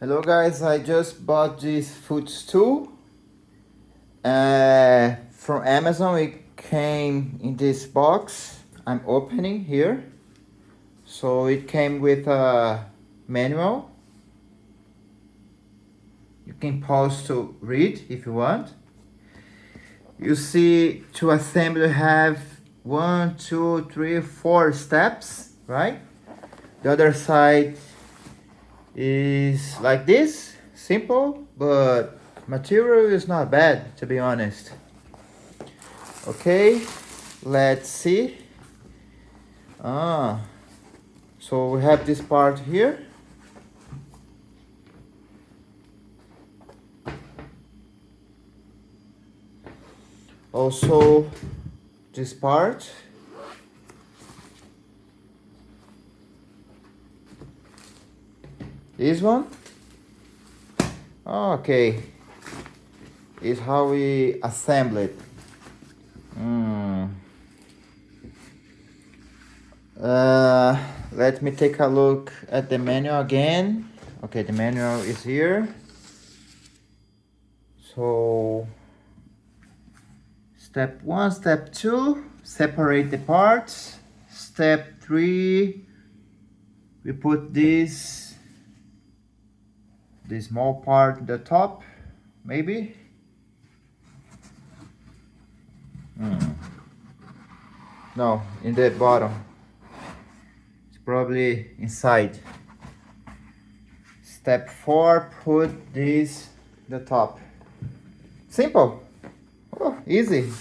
Hello guys, I just bought this footstool from Amazon. It came in this box. I'm opening here. So it came with a manual. You can pause to read if you want. You see, to assemble you have 1, 2, 3, 4 steps, right? The other side is like this, simple, but material is not bad, to be honest. Okay, let's see. So we have this part here. Also this part. This one. Okay, is how we assemble it. Let me take a look at the manual again. Okay, the manual is here. So step 1, step 2, separate the parts. Step 3, we put this small part at the top, maybe. No, in the bottom. It's probably inside. Step 4, put this the top. Simple. Oh, easy.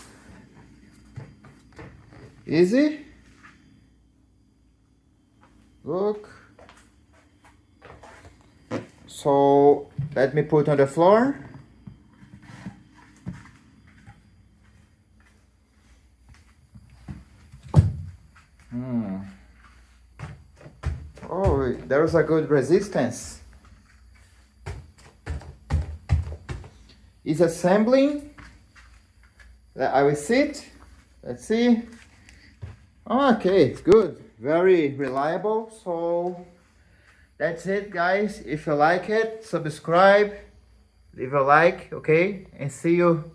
Easy. Look. So let me put on the floor. Oh, there's a good resistance. It's assembling. I will sit. Let's see. Okay, it's good. Very reliable. So that's it, guys. If you like it, subscribe, leave a like, okay? And see you